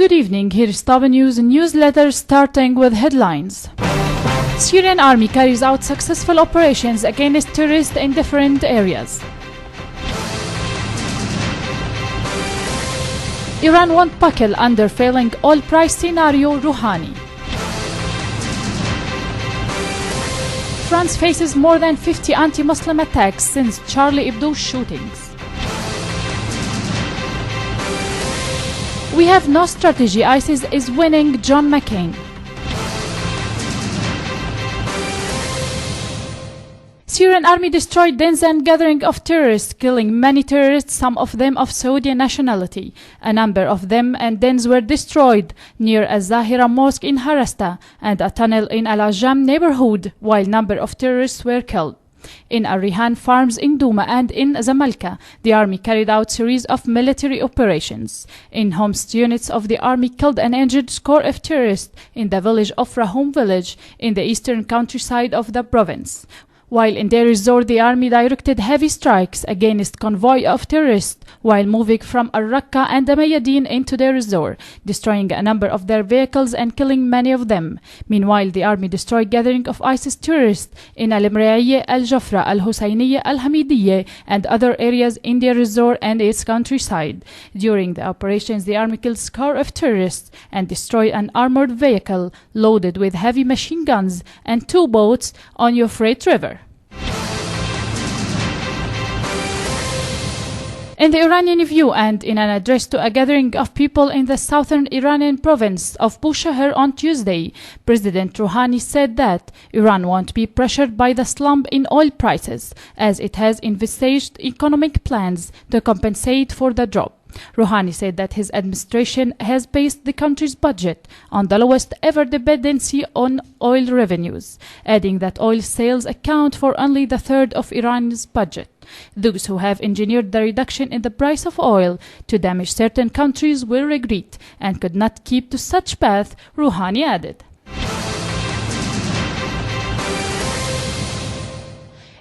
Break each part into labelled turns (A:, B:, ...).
A: Good evening, here is top news newsletter starting with headlines. Syrian army carries out successful operations against terrorists in different areas. Iran won't buckle under failing oil price scenario, Rouhani. France faces more than 50 anti-Muslim attacks since Charlie Hebdo shootings. We have no strategy, ISIS is winning, John McCain. Syrian army destroyed dens and gathering of terrorists, killing many terrorists, some of them of Saudi nationality. A number of them and dens were destroyed near Al-Zahira Mosque in Harasta and a tunnel in Al-Ajam neighborhood, while number of terrorists were killed. In Al-Rihan farms in Douma and in Zamalka, the army carried out series of military operations. In Homs, units of the army killed and injured score of terrorists in the village of Rahum village in the eastern countryside of the province. While in Deir ez-Zor, the army directed heavy strikes against convoy of terrorists while moving from Al-Raqqa and the Mayadeen into Deir ez-Zor, destroying a number of their vehicles and killing many of them. Meanwhile, the army destroyed gathering of ISIS terrorists in Al-Imriyah, Al-Jafra, Al-Husayniyah, Al-Hamidiyah, and other areas in Deir ez-Zor and its countryside. During the operations, the army killed score of terrorists and destroyed an armored vehicle loaded with heavy machine guns and 2 boats on Euphrates River. In the Iranian View and in an address to a gathering of people in the southern Iranian province of Bushehr on Tuesday, President Rouhani said that Iran won't be pressured by the slump in oil prices, as it has envisaged economic plans to compensate for the drop. Rouhani said that his administration has based the country's budget on the lowest ever dependency on oil revenues, adding that oil sales account for only the third of Iran's budget. Those who have engineered the reduction in the price of oil to damage certain countries will regret and could not keep to such path, Rouhani added.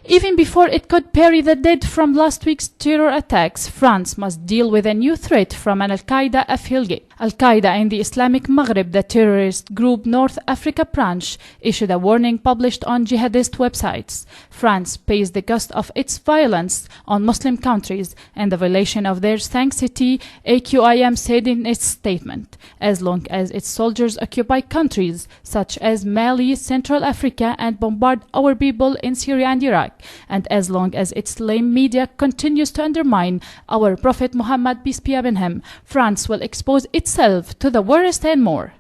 A: Even before it could bury the dead from last week's terror attacks, France must deal with a new threat from an Al-Qaeda affiliate. Al-Qaeda in the Islamic Maghreb, the terrorist group North Africa branch, issued a warning published on jihadist websites. France pays the cost of its violence on Muslim countries and the violation of their sanctity, AQIM said in its statement. As long as its soldiers occupy countries such as Mali, Central Africa, and bombard our people in Syria and Iraq, and as long as its lame media continues to undermine our Prophet Muhammad, peace be upon him, France will expose itself to the worst and more.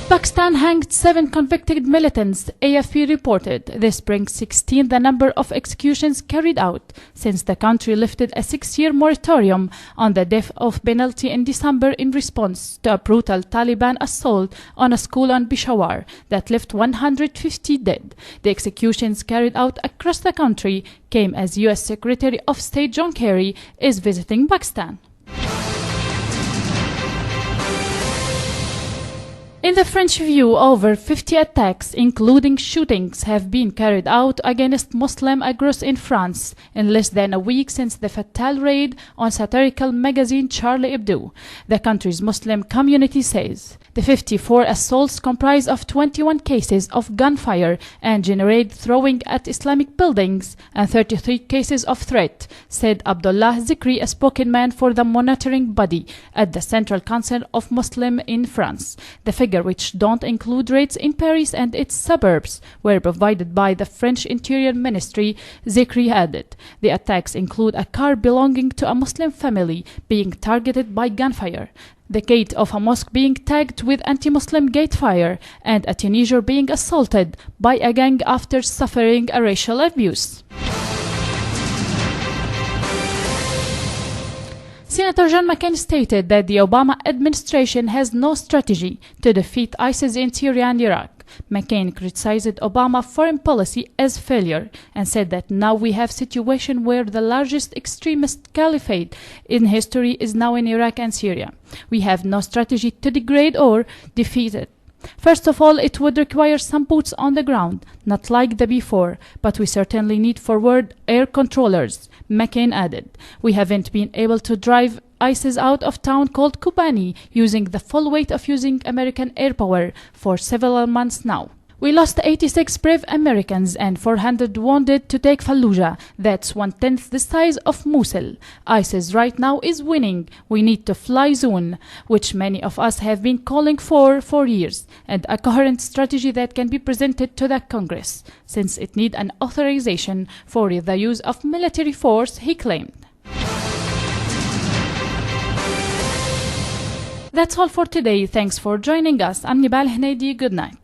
A: Pakistan hanged 7 convicted militants, AFP reported. This brings 16 the number of executions carried out since the country lifted a 6-year moratorium on the death penalty in December in response to a brutal Taliban assault on a school in Peshawar that left 150 dead. The executions carried out across the country came as U.S. Secretary of State John Kerry is visiting Pakistan. In the French View, over 50 attacks, including shootings, have been carried out against Muslim groups in France in less than a week since the fatal raid on satirical magazine Charlie Hebdo, the country's Muslim community says. The 54 assaults comprise of 21 cases of gunfire and grenade throwing at Islamic buildings and 33 cases of threat, said Abdullah Zikri, a spokesman for the monitoring body at the Central Council of Muslims in France. The figure, which don't include raids in Paris and its suburbs, were provided by the French Interior Ministry, Zikri added. The attacks include a car belonging to a Muslim family being targeted by gunfire, the gate of a mosque being tagged with anti-Muslim gate fire, and a teenager being assaulted by a gang after suffering a racial abuse. Senator John McCain stated that the Obama administration has no strategy to defeat ISIS in Syria and Iraq. McCain criticized Obama's foreign policy as failure and said that now we have a situation where the largest extremist caliphate in history is now in Iraq and Syria. We have no strategy to degrade or defeat it. First of all, it would require some boots on the ground, not like the before, but we certainly need forward air controllers, McCain added. We haven't been able to drive ISIS out of town called Kobani, using the full weight of using American air power for several months now. We lost 86 brave Americans and 400 wounded to take Fallujah. That's 1/10 the size of Mosul. ISIS right now is winning. We need to fly soon, which many of us have been calling for years, and a coherent strategy that can be presented to the Congress, since it needs an authorization for the use of military force, he claimed. That's all for today. Thanks for joining us. I'm Nibal Hneidi. Good night.